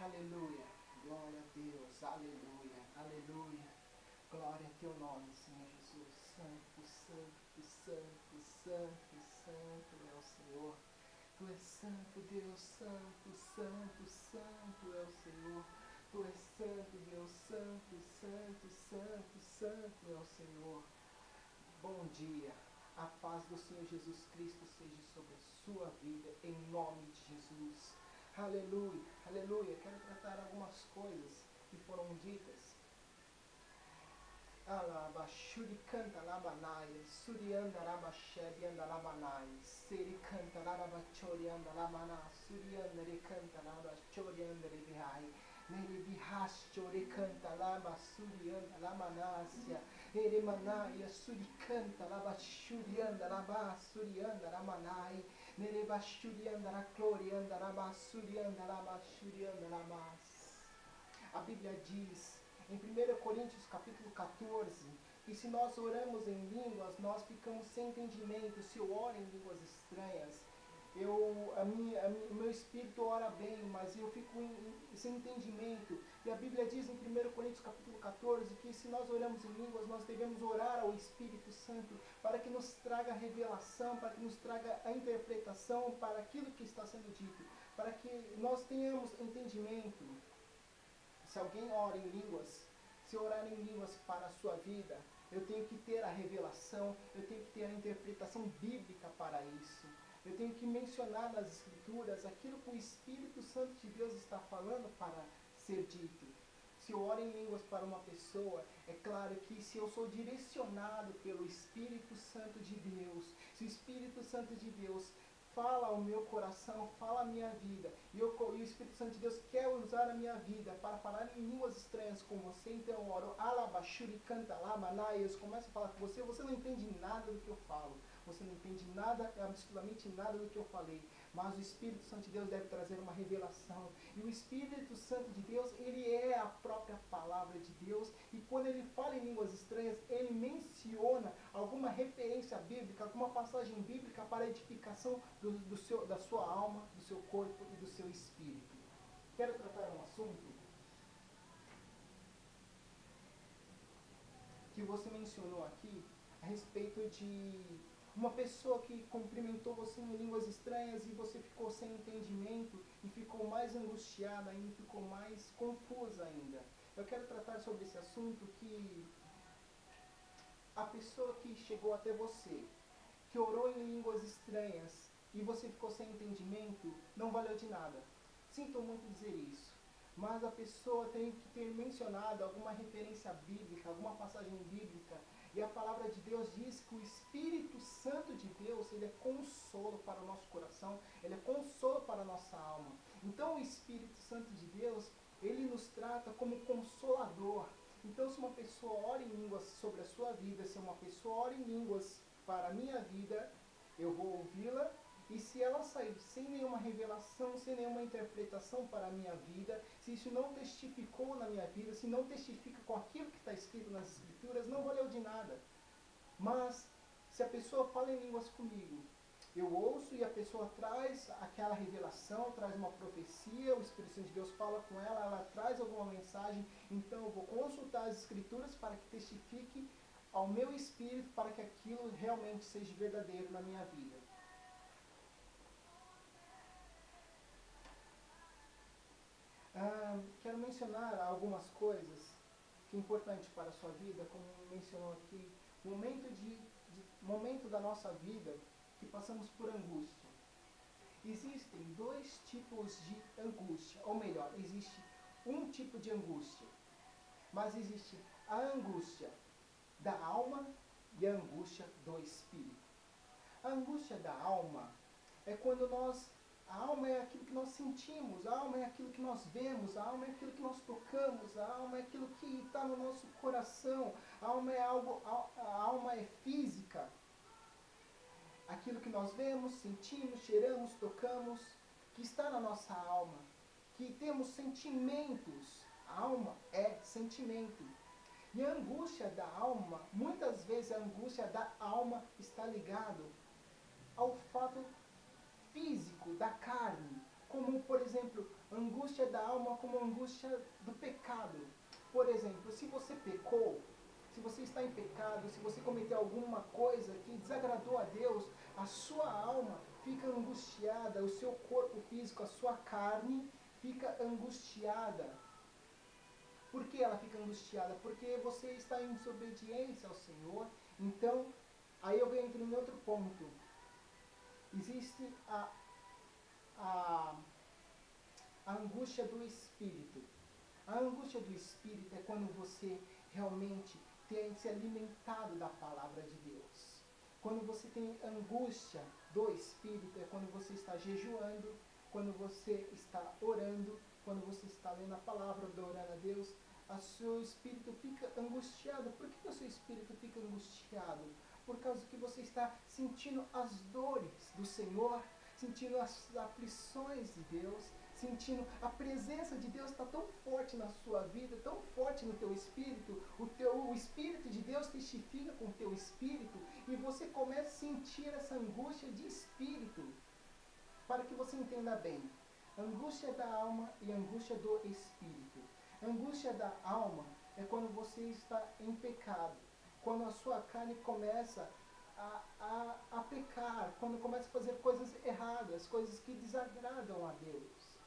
Aleluia. Glória a Deus. Aleluia. Aleluia. Glória a teu nome, Senhor Jesus. Santo, santo, santo, santo, santo é o Senhor. Tu és santo, Deus, santo, santo, santo é o Senhor. Tu és santo, Deus, santo, santo, santo, santo é o Senhor. Bom dia. A paz do Senhor Jesus Cristo seja sobre a sua vida, em nome de Jesus. Aleluia, aleluia. Quero tratar algumas coisas que foram ditas. Alaba, shuri canta labanaia, suri anda labaxebe anda labanai, seri canta larabachori anda lamana, suri anda re canta labachori anda rebihai, nere bihachori canta laba, suri anda lamanácia, ere manaia, suri canta labachuri anda laba, suri anda lamanai, nere bachuri anda la glória anda laba, suri anda labachuri anda lamas. A Bíblia diz em 1 Coríntios capítulo 14, que se nós oramos em línguas, nós ficamos sem entendimento. Se eu oro em línguas estranhas, o meu espírito ora bem, mas eu fico sem entendimento. E a Bíblia diz em 1 Coríntios capítulo 14, que se nós oramos em línguas, nós devemos orar ao Espírito Santo, para que nos traga revelação, para que nos traga a interpretação para aquilo que está sendo dito, para que nós tenhamos entendimento. Se alguém ora em línguas, se orar em línguas para a sua vida, eu tenho que ter a revelação, eu tenho que ter a interpretação bíblica para isso. Eu tenho que mencionar nas Escrituras aquilo que o Espírito Santo de Deus está falando para ser dito. Se eu oro em línguas para uma pessoa, é claro que se eu sou direcionado pelo Espírito Santo de Deus, se o Espírito Santo de Deus fala ao meu coração, fala a minha vida, e o Espírito Santo de Deus quer usar a minha vida para falar em línguas estranhas com você, então eu oro, alabashuri canta lamanai, eu começo a falar com você, você não entende nada do que eu falo, você não entende nada, absolutamente nada do que eu falei, mas o Espírito Santo de Deus deve trazer uma revelação, e o Espírito Santo de Deus, ele é a própria palavra de Deus, e quando ele fala em línguas estranhas, ele menciona alguma referência bíblica, alguma passagem bíblica para a edificação da sua alma, do seu corpo e do seu espírito. Quero tratar um assunto que você mencionou aqui, a respeito de uma pessoa que cumprimentou você em línguas estranhas e você ficou sem entendimento e ficou mais angustiada ainda, ficou mais confusa ainda. Eu quero tratar sobre esse assunto que a pessoa que chegou até você, que orou em línguas estranhas e você ficou sem entendimento, não valeu de nada. Sinto muito dizer isso. Mas a pessoa tem que ter mencionado alguma referência bíblica, alguma passagem bíblica. E a palavra de Deus diz que o Espírito Santo de Deus, ele é consolo para o nosso coração, ele é consolo para a nossa alma. Então o Espírito Santo de Deus, ele nos trata como consolador. Então se uma pessoa ora em línguas sobre a sua vida, se uma pessoa ora em línguas para a minha vida, eu vou ouvi-la, e se ela sair sem nenhuma revelação, sem nenhuma interpretação para a minha vida, se isso não testificou na minha vida, se não testifica com aquilo que está escrito nas Escrituras, não valeu de nada. Mas, se a pessoa fala em línguas comigo, eu ouço e a pessoa traz aquela revelação, traz uma profecia, o Espírito Santo de Deus fala com ela, ela traz alguma mensagem, então eu vou consultar as Escrituras para que testifique ao meu espírito, para que aquilo realmente seja verdadeiro na minha vida. Quero mencionar algumas coisas que é importante para a sua vida, como mencionou aqui, momento da nossa vida que passamos por angústia. Existem dois tipos de angústia, ou melhor, existe um tipo de angústia, mas existe a angústia da alma e a angústia do espírito. A angústia da alma é quando a alma é aquilo que nós sentimos, a alma é aquilo que nós vemos, a alma é aquilo que nós tocamos, a alma é aquilo que está no nosso coração, a alma é física. Aquilo que nós vemos, sentimos, cheiramos, tocamos, que está na nossa alma, que temos sentimentos. A alma é sentimento. E a angústia da alma, muitas vezes a angústia da alma está ligado ao fato físico, da carne, como, por exemplo, angústia da alma como angústia do pecado. Por exemplo, se você pecou, se você está em pecado, se você cometeu alguma coisa que desagradou a Deus, a sua alma fica angustiada, o seu corpo físico, a sua carne fica angustiada. Por que ela fica angustiada? Porque você está em desobediência ao Senhor. Então, aí eu entro em outro ponto. Existe a, a angústia do espírito. A angústia do espírito é quando você realmente tem se alimentado da palavra de Deus. Quando você tem angústia do espírito é quando você está jejuando, quando você está orando, quando você está lendo a palavra, adorando a Deus, o seu espírito fica angustiado. Por que o seu espírito fica angustiado? Por causa que você está sentindo as dores do Senhor, sentindo as aflições de Deus, sentindo a presença de Deus está tão forte na sua vida, tão forte no teu espírito, o Espírito de Deus testifica com o teu espírito e você começa a sentir essa angústia de espírito. Para que você entenda bem, angústia da alma e angústia do espírito. Angústia da alma é quando você está em pecado, quando a sua carne começa a pecar, quando começa a fazer coisas erradas, coisas que desagradam a Deus.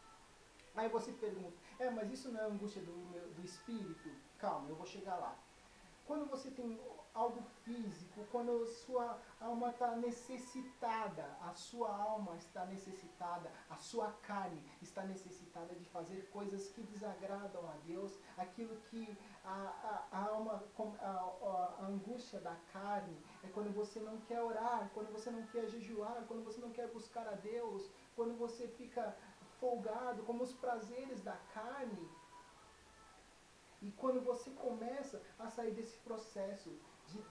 Aí você pergunta, mas isso não é angústia do espírito? Calma, eu vou chegar lá. Quando você tem algo físico, quando a sua alma está necessitada, a sua alma está necessitada, a sua carne está necessitada de fazer coisas que desagradam a Deus, aquilo que a alma, a angústia da carne, é quando você não quer orar, quando você não quer jejuar, quando você não quer buscar a Deus, quando você fica folgado, como os prazeres da carne. E quando você começa a sair desse processo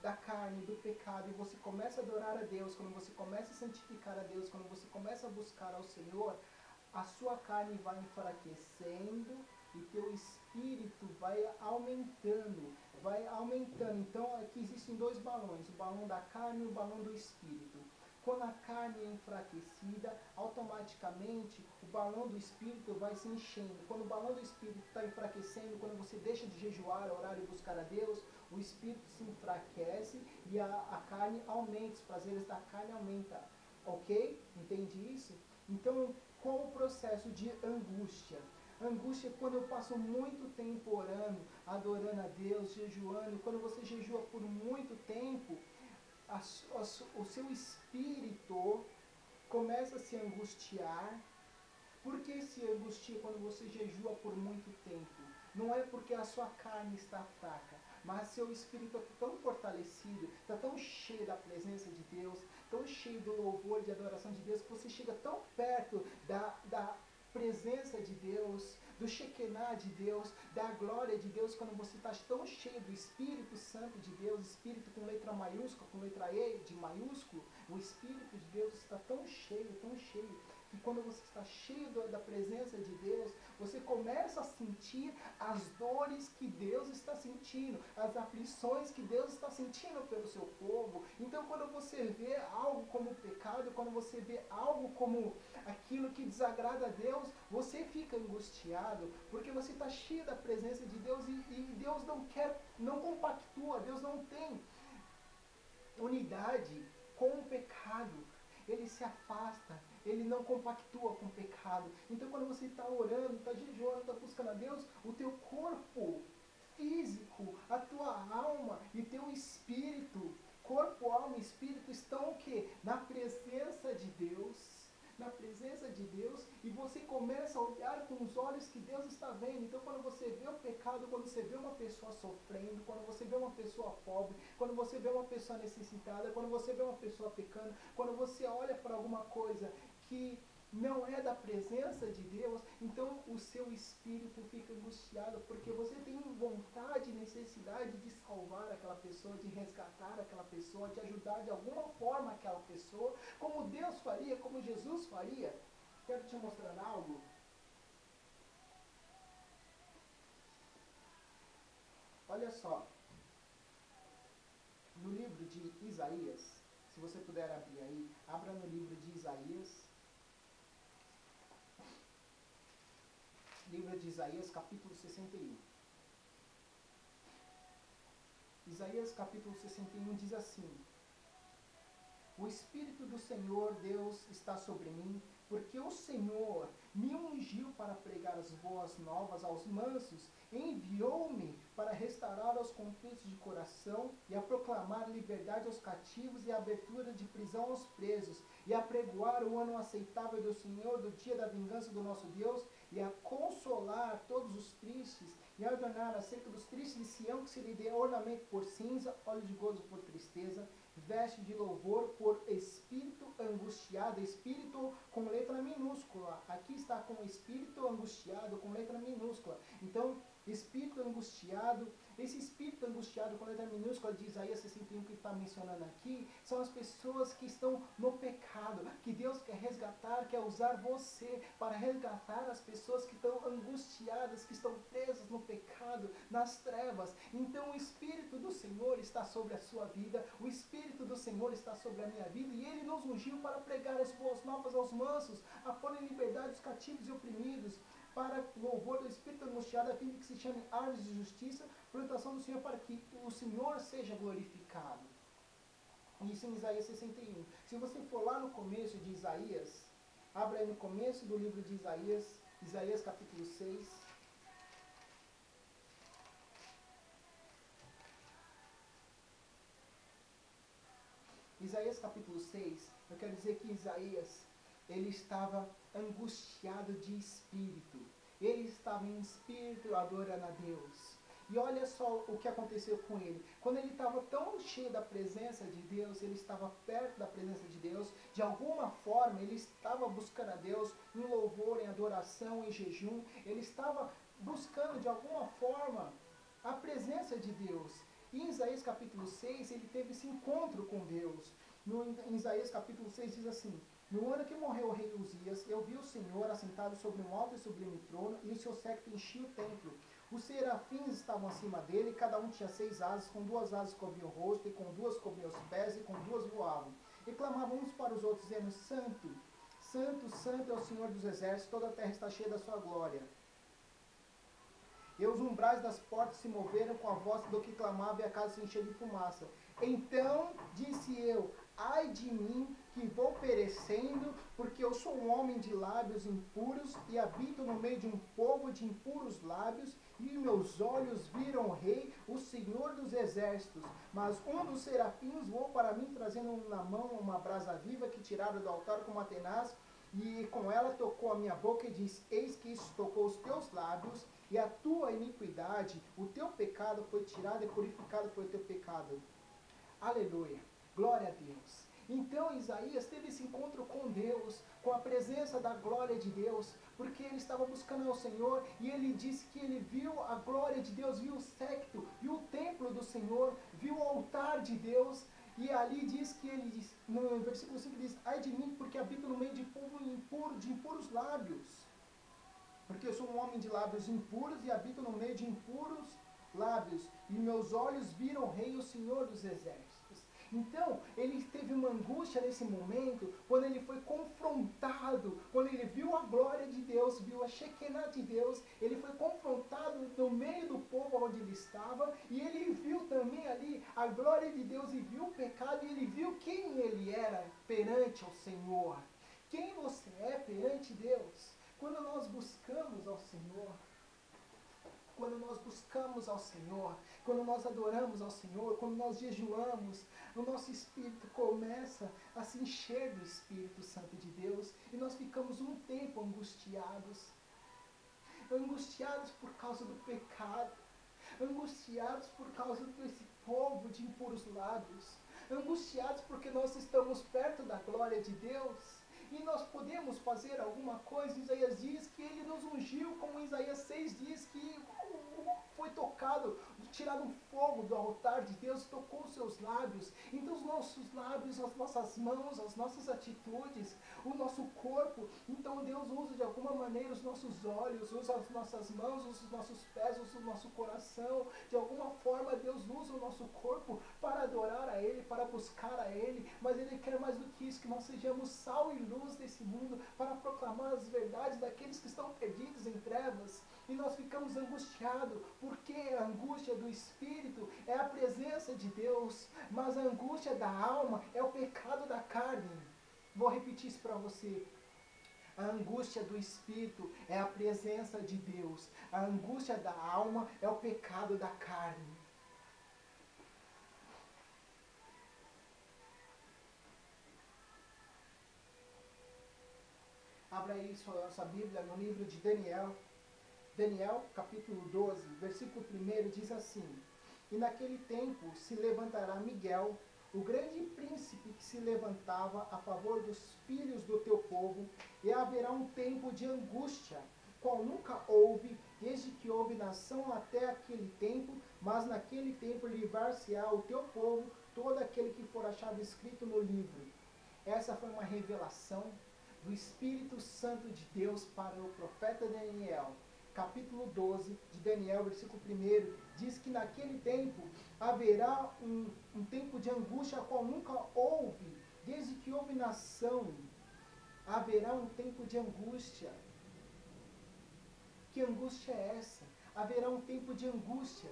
da carne, do pecado, e você começa a adorar a Deus, quando você começa a santificar a Deus, quando você começa a buscar ao Senhor, a sua carne vai enfraquecendo e teu espírito vai aumentando, vai aumentando. Então aqui existem dois balões, o balão da carne e o balão do espírito. Quando a carne é enfraquecida, automaticamente o balão do espírito vai se enchendo. Quando o balão do espírito está enfraquecendo, quando você deixa de jejuar, orar e buscar a Deus, o espírito se enfraquece e a carne aumenta, os prazeres da carne aumentam. Ok? Entende isso? Então, qual o processo de angústia? Angústia é quando eu passo muito tempo orando, adorando a Deus, jejuando. Quando você jejua por muito tempo, o seu espírito começa a se angustiar. Por que se angustia quando você jejua por muito tempo? Não é porque a sua carne está fraca, mas seu espírito está tão fortalecido, está tão cheio da presença de Deus, tão cheio do louvor, de adoração de Deus, que você chega tão perto da presença de Deus, do Shekinah de Deus, da glória de Deus, quando você está tão cheio do Espírito Santo de Deus, Espírito com letra maiúscula, com letra E de maiúsculo, o Espírito de Deus está tão cheio, que quando você está cheio da presença de Deus, você começa a sentir as dores que Deus está sentindo, as aflições que Deus está sentindo pelo seu povo. Então, quando você vê algo como pecado, quando você vê algo como aquilo que desagrada a Deus, você fica angustiado, porque você está cheio da presença de Deus e Deus não compactua, Deus não tem unidade com o pecado. Ele se afasta, ele não compactua com o pecado. Então quando você está orando, está jejuando, está buscando a Deus, o teu corpo físico, a tua alma e teu espírito, corpo, alma e espírito estão o quê? Na presença de Deus. Na presença de Deus, e você começa a olhar com os olhos que Deus está vendo. Então quando você vê o pecado, quando você vê uma pessoa sofrendo, quando você vê uma pessoa pobre, quando você vê uma pessoa necessitada, quando você vê uma pessoa pecando, quando você olha para alguma coisa que não é da presença de Deus, então o seu espírito fica angustiado, porque você tem vontade e necessidade de salvar aquela pessoa, de resgatar aquela pessoa, de ajudar de alguma forma aquela pessoa, como Deus faria, como Jesus faria. Quero te mostrar algo. Olha só, no livro de Isaías, se você puder abrir aí, abra no livro de Isaías. Livro de Isaías, capítulo 61. Isaías, capítulo 61 diz assim: O Espírito do Senhor Deus está sobre mim, porque o Senhor me ungiu para pregar as boas novas aos mansos, enviou-me para restaurar aos contritos de coração e a proclamar liberdade aos cativos e a abertura de prisão aos presos, e a pregoar o ano aceitável do Senhor, do dia da vingança do nosso Deus, e a consolar todos os tristes, e a ordenar acerca dos tristes de Sião que se lhe dê ornamento por cinza, óleo de gozo por tristeza, veste de louvor por espírito angustiado, espírito com letra minúscula. Aqui está com espírito angustiado com letra minúscula. Então, espírito angustiado, esse espírito angustiado com letra minúscula de Isaías 61 que está mencionando aqui, são as pessoas que estão no pecado, que Deus quer resgatar, quer usar você para resgatar as pessoas que estão angustiadas, que estão presas no pecado, nas trevas. Então o Espírito do Senhor está sobre a sua vida, o Espírito do Senhor está sobre a minha vida, e Ele nos ungiu para pregar as boas novas aos mansos, a pôr em liberdade os cativos e oprimidos, para louvor do Espírito angustiado, a fim de que se chame árvores de justiça, plantação do Senhor, para que o Senhor seja glorificado. Isso em Isaías 61. Se você for lá no começo de Isaías, abra aí no começo do livro de Isaías, Isaías capítulo 6. Isaías capítulo 6, eu quero dizer que Isaías, ele estava angustiado de espírito. Ele estava em espírito adorando a Deus. E olha só o que aconteceu com ele. Quando ele estava tão cheio da presença de Deus, ele estava perto da presença de Deus, de alguma forma ele estava buscando a Deus em louvor, em adoração, em jejum. Ele estava buscando de alguma forma a presença de Deus. E em Isaías capítulo 6, ele teve esse encontro com Deus. Em Isaías capítulo 6 diz assim: No ano que morreu o rei Uzias, eu vi o Senhor assentado sobre um alto e sublime trono, e o seu séquito enchia o templo. Os serafins estavam acima dele, cada um tinha 6 asas, com 2 asas cobriam o rosto, e com 2 cobriam os pés, e com 2 voavam. E clamavam uns para os outros, dizendo: Santo, Santo, Santo é o Senhor dos exércitos, toda a terra está cheia da sua glória. E os umbrais das portas se moveram com a voz do que clamava, e a casa se encheu de fumaça. Então disse eu: ai de mim, que vou perecendo, porque eu sou um homem de lábios impuros, e habito no meio de um povo de impuros lábios, e meus olhos viram o Rei, o Senhor dos exércitos. Mas um dos serafins voou para mim, trazendo na mão uma brasa viva que tiraram do altar com uma tenaz, e com ela tocou a minha boca e disse: eis que isso tocou os teus lábios, e a tua iniquidade, o teu pecado foi tirado e purificado foi o teu pecado. Aleluia, glória a Deus. Então Isaías teve esse encontro com Deus, com a presença da glória de Deus, porque ele estava buscando ao Senhor, e ele disse que ele viu a glória de Deus, viu o séquito, viu o templo do Senhor, viu o altar de Deus. E ali diz que ele diz, no versículo 5 diz: ai de mim, porque habito no meio de povo impuro, de impuros lábios. Porque eu sou um homem de lábios impuros e habito no meio de impuros lábios. E meus olhos viram o Rei, o Senhor dos exércitos. Então, ele teve uma angústia nesse momento, quando ele foi confrontado, quando ele viu a glória de Deus, viu a Shekinah de Deus, ele foi confrontado no meio do povo onde ele estava, e ele viu também ali a glória de Deus, e viu o pecado, e ele viu quem ele era perante ao Senhor. Quem você é perante Deus? Quando nós buscamos ao Senhor, quando nós buscamos ao Senhor, quando nós adoramos ao Senhor, quando nós jejuamos, o nosso espírito começa a se encher do Espírito Santo de Deus, e nós ficamos um tempo angustiados, angustiados por causa do pecado, angustiados por causa desse povo de impuros lábios, angustiados porque nós estamos perto da glória de Deus, e nós podemos fazer alguma coisa. Isaías diz que ele nos ungiu, como Isaías 6 diz que foi tocado, tirado um fogo do altar de Deus, tocou os seus lábios. Então os nossos lábios, as nossas mãos, as nossas atitudes, o nosso corpo, então Deus usa de alguma maneira os nossos olhos, usa as nossas mãos, usa os nossos pés, usa o nosso coração. De alguma forma Deus usa o nosso corpo para adorar a Ele, para buscar a Ele, mas Ele quer mais do que isso, que nós sejamos sal e luz desse mundo, para proclamar as verdades daqueles que estão perdidos em trevas. E nós ficamos angustiados, porque a angústia do Espírito é a presença de Deus, mas a angústia da alma é o pecado da carne. Vou repetir isso para você. A angústia do Espírito é a presença de Deus. A angústia da alma é o pecado da carne. Abra aí sua Bíblia no livro de Daniel. Daniel, capítulo 12, versículo 1 diz assim: E naquele tempo se levantará Miguel, o grande príncipe que se levantava a favor dos filhos do teu povo, e haverá um tempo de angústia, qual nunca houve, desde que houve nação até aquele tempo, mas naquele tempo livrar-se-á o teu povo, todo aquele que for achado escrito no livro. Essa foi uma revelação do Espírito Santo de Deus para o profeta Daniel. Capítulo 12 de Daniel, versículo 1, diz que naquele tempo haverá um tempo de angústia, qual nunca houve, desde que houve nação. Haverá um tempo de angústia. Que angústia é essa? Haverá um tempo de angústia.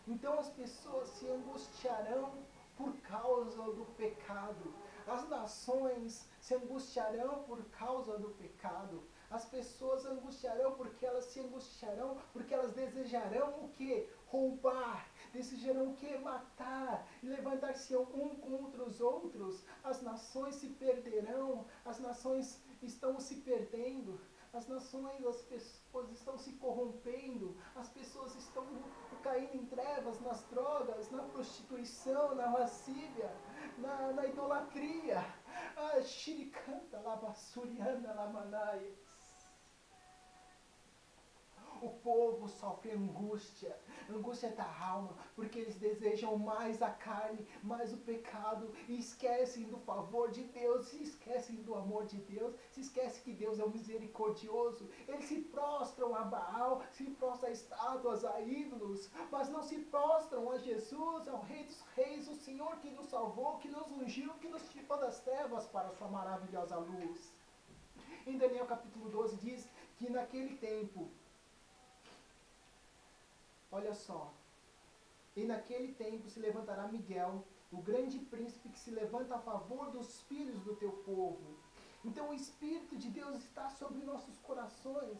Então as pessoas se angustiarão por causa do pecado. As nações se angustiarão por causa do pecado. As pessoas angustiarão porque elas se angustiarão, porque elas desejarão o que? Roubar, desejarão o que? Matar, e levantar-se-ão um contra os outros. As nações se perderão, as nações estão se perdendo. As nações, as pessoas estão se corrompendo, as pessoas estão caindo em trevas, nas drogas, na prostituição, na lascívia, na idolatria. Ah, xiricanta, labassuriana, lamanai. O povo sofre angústia, angústia da alma, porque eles desejam mais a carne, mais o pecado, e esquecem do favor de Deus, se esquecem do amor de Deus, se esquecem que Deus é o misericordioso. Eles se prostram a Baal, se prostram a estátuas, a ídolos, mas não se prostram a Jesus, ao Rei dos Reis, o Senhor que nos salvou, que nos ungiu, que nos tirou das trevas para a sua maravilhosa luz. Em Daniel capítulo 12 diz que naquele tempo, olha só, e naquele tempo se levantará Miguel, o grande príncipe que se levanta a favor dos filhos do teu povo. Então o Espírito de Deus está sobre nossos corações.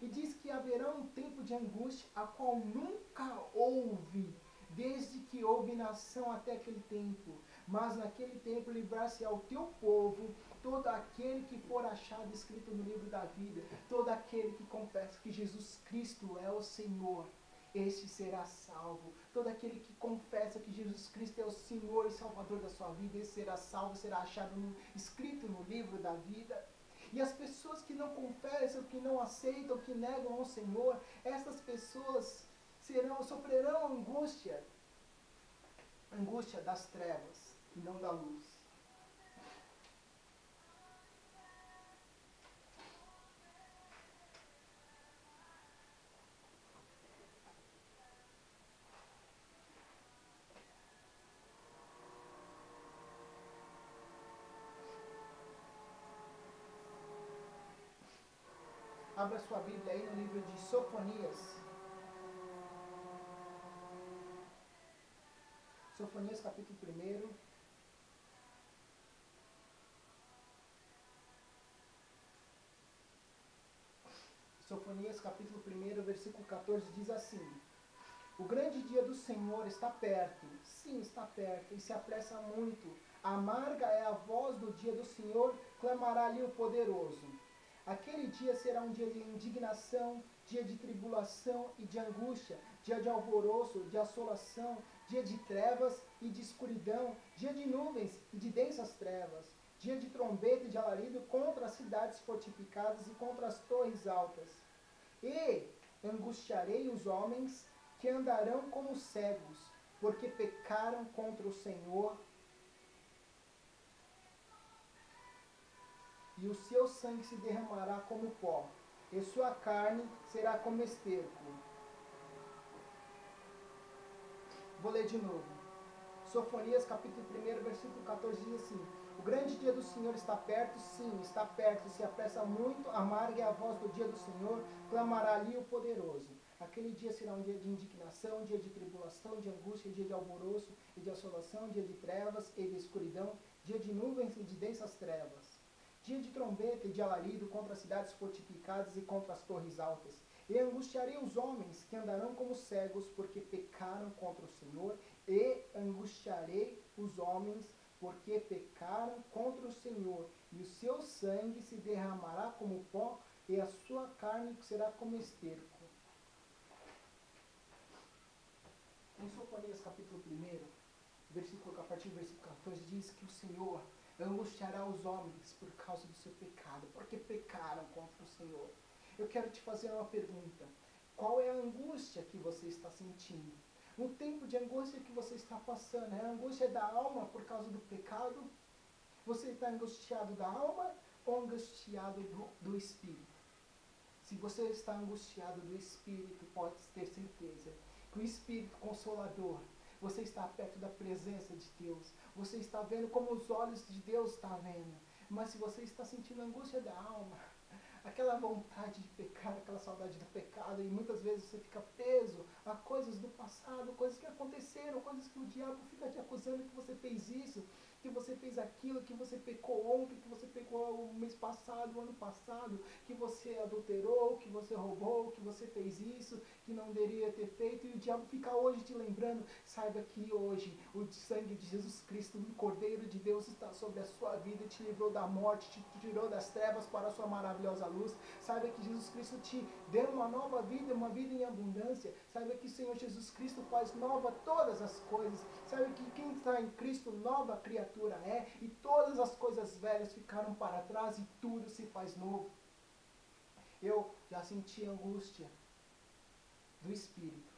E diz que haverá um tempo de angústia, a qual nunca houve, desde que houve nação até aquele tempo. Mas naquele tempo livrar-se ao teu povo, todo aquele que for achado escrito no livro da vida, todo aquele que confessa que Jesus Cristo é o Senhor, este será salvo. Todo aquele que confessa que Jesus Cristo é o Senhor e Salvador da sua vida, esse será salvo, será achado escrito no livro da vida. E as pessoas que não confessam, que não aceitam, que negam ao Senhor, essas pessoas sofrerão angústia, angústia das trevas e não da luz. Abra sua Bíblia aí no livro de Sofonias. Sofonias capítulo 1. Sofonias capítulo 1, versículo 14 diz assim: O grande dia do Senhor está perto, sim, está perto, e se apressa muito. Amarga é a voz do dia do Senhor, clamará-lhe o poderoso. Aquele dia será um dia de indignação, dia de tribulação e de angústia, dia de alvoroço, de assolação, dia de trevas e de escuridão, dia de nuvens e de densas trevas, dia de trombeta e de alarido contra as cidades fortificadas e contra as torres altas. E angustiarei os homens que andarão como cegos, porque pecaram contra o Senhor, e o seu sangue se derramará como pó, e sua carne será como esterco. Vou ler de novo. Sofonias capítulo 1, versículo 14 diz assim: o grande dia do Senhor está perto, sim, está perto, se apressa muito, amarga é a voz do dia do Senhor, clamará ali o poderoso. Aquele dia será um dia de indignação, dia de tribulação, de angústia, dia de alvoroço e de assolação, dia de trevas e de escuridão, dia de nuvens e de densas trevas. Dia de trombeta e de alarido contra as cidades fortificadas e contra as torres altas. E angustiarei os homens que andarão como cegos, porque pecaram contra o Senhor, e angustiarei os homens porque pecaram contra o Senhor, e o seu sangue se derramará como pó, e a sua carne será como esterco. Em Sofonias capítulo 1, a partir do versículo 14, diz que o Senhor angustiará os homens por causa do seu pecado, porque pecaram contra o Senhor. Eu quero te fazer uma pergunta. Qual é a angústia que você está sentindo? No tempo de angústia que você está passando, é a angústia da alma por causa do pecado? Você está angustiado da alma ou angustiado do espírito? Se você está angustiado do espírito, pode ter certeza que o Espírito Consolador, você está perto da presença de Deus. Você está vendo como os olhos de Deus estão vendo. Mas se você está sentindo angústia da alma, aquela vontade de pecar, aquela saudade do pecado, e muitas vezes você fica preso a coisas do passado, coisas que aconteceram, coisas que o diabo fica te acusando que você fez isso, que você fez aquilo, que você pecou ontem, que você pecou o mês passado, o ano passado, que você adulterou, que você roubou, que você fez isso, que não deveria ter feito, e o diabo fica hoje te lembrando. Saiba que hoje o sangue de Jesus Cristo, o Cordeiro de Deus, está sobre a sua vida e te livrou da morte, te tirou das trevas para a sua maravilhosa luz. Saiba que Jesus Cristo te deu uma nova vida, uma vida em abundância. Saiba que o Senhor Jesus Cristo faz nova todas as coisas. Saiba que quem está em Cristo, nova criatura é, e todas as coisas velhas ficaram para trás e tudo se faz novo. Eu já senti angústia do Espírito.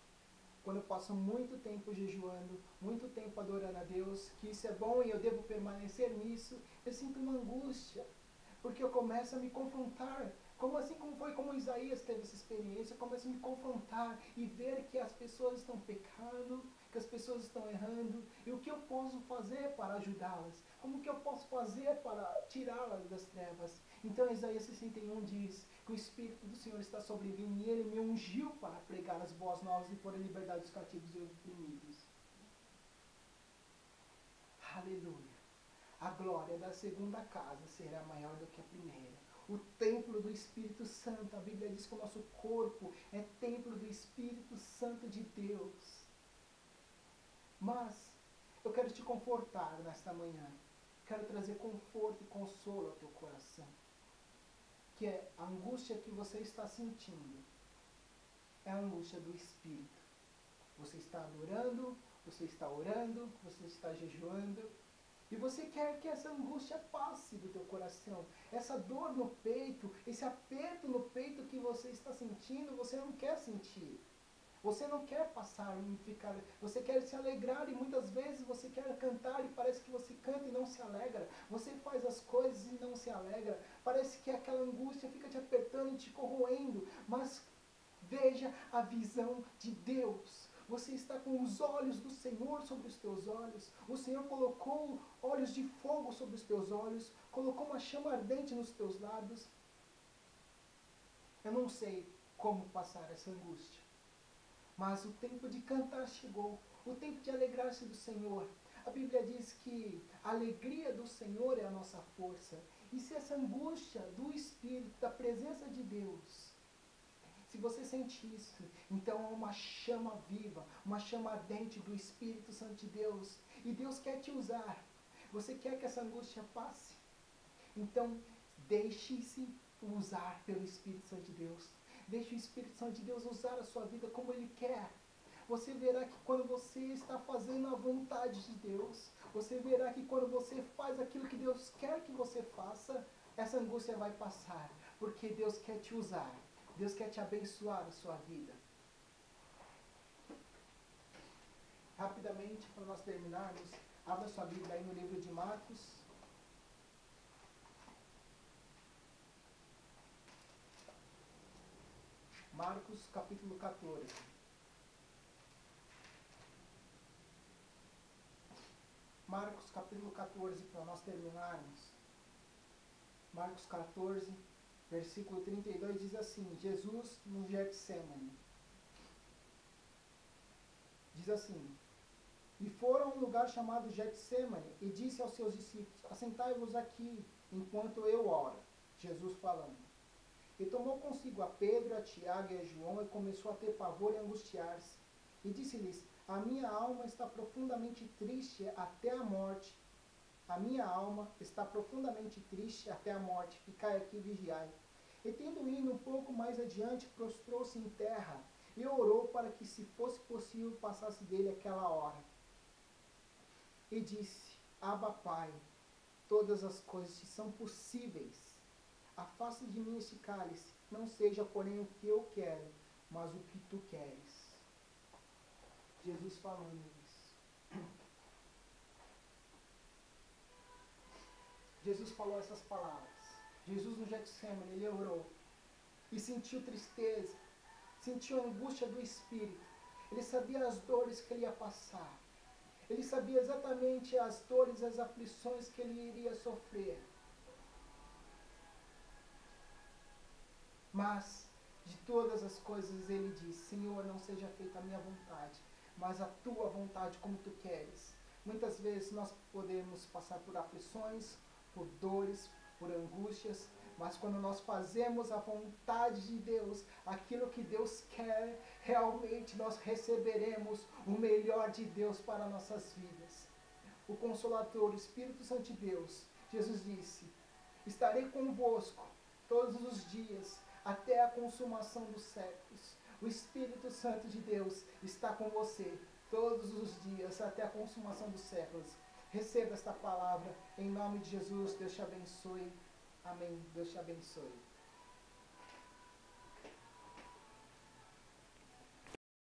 Quando eu passo muito tempo jejuando, muito tempo adorando a Deus, que isso é bom e eu devo permanecer nisso, eu sinto uma angústia, porque eu começo a me confrontar. Como Isaías teve essa experiência, eu começo a me confrontar e ver que as pessoas estão pecando, que as pessoas estão errando, e o que eu posso fazer para ajudá-las? Como que eu posso fazer para tirá-las das trevas? Então Isaías 61 diz que o Espírito do Senhor está sobre mim e Ele me ungiu para pregar as boas novas e pôr em liberdade os cativos e os oprimidos. Aleluia. A glória da segunda casa será maior do que a primeira. O templo do Espírito Santo, a Bíblia diz que o nosso corpo é templo do Espírito Santo de Deus. Mas eu quero te confortar nesta manhã. Quero trazer conforto e consolo ao teu coração. Que é a angústia que você está sentindo. É a angústia do Espírito. Você está adorando, você está orando, você está jejuando. E você quer que essa angústia passe do teu coração. Essa dor no peito, esse aperto no peito que você está sentindo, você não quer sentir. Você não quer passar, você quer se alegrar e muitas vezes você quer cantar e parece que você canta e não se alegra. Você faz as coisas e não se alegra. Parece que aquela angústia fica te apertando e te corroendo. Mas veja a visão de Deus. Você está com os olhos do Senhor sobre os teus olhos. O Senhor colocou olhos de fogo sobre os teus olhos. Colocou uma chama ardente nos teus lábios. Eu não sei como passar essa angústia. Mas o tempo de cantar chegou. O tempo de alegrar-se do Senhor. A Bíblia diz que a alegria do Senhor é a nossa força. E se essa angústia do Espírito, da presença de Deus, se você sente isso, então é uma chama viva, uma chama ardente do Espírito Santo de Deus. E Deus quer te usar. Você quer que essa angústia passe? Então, deixe-se usar pelo Espírito Santo de Deus. Deixe o Espírito Santo de Deus usar a sua vida como Ele quer. Você verá que quando você está fazendo a vontade de Deus, você verá que quando você faz aquilo que Deus quer que você faça, essa angústia vai passar. Porque Deus quer te usar. Deus quer te abençoar a sua vida. Rapidamente, para nós terminarmos, abra sua Bíblia aí no livro de Marcos. Marcos, capítulo 14. Marcos, capítulo 14, para nós terminarmos. Marcos 14, versículo 32 diz assim: Jesus no Getsêmani. Diz assim: e foram a um lugar chamado Getsêmani, e disse aos seus discípulos: assentai-vos aqui, enquanto eu oro. Jesus falando. E tomou consigo a Pedro, a Tiago e a João, e começou a ter pavor e angustiar-se. E disse-lhes: a minha alma está profundamente triste até a morte. A minha alma está profundamente triste até a morte. Ficai aqui e vigiai. E tendo ido um pouco mais adiante, prostrou-se em terra e orou para que, se fosse possível, passasse dele aquela hora. E disse: Abba, Pai, todas as coisas te são possíveis. Afaste de mim este cálice, não seja, porém, o que eu quero, mas o que tu queres. Jesus falando isso. Jesus falou essas palavras. Jesus no Getsemane, ele orou. E sentiu tristeza, sentiu a angústia do Espírito. Ele sabia as dores que ele ia passar. Ele sabia exatamente as dores e as aflições que ele iria sofrer. Mas, de todas as coisas, ele diz: Senhor, não seja feita a minha vontade, mas a tua vontade como tu queres. Muitas vezes nós podemos passar por aflições, por dores, por angústias, mas quando nós fazemos a vontade de Deus, aquilo que Deus quer, realmente nós receberemos o melhor de Deus para nossas vidas. O Consolador, o Espírito Santo de Deus, Jesus disse: estarei convosco todos os dias, até a consumação dos séculos. O Espírito Santo de Deus está com você todos os dias, até a consumação dos séculos. Receba esta palavra, em nome de Jesus. Deus te abençoe. Amém. Deus te abençoe.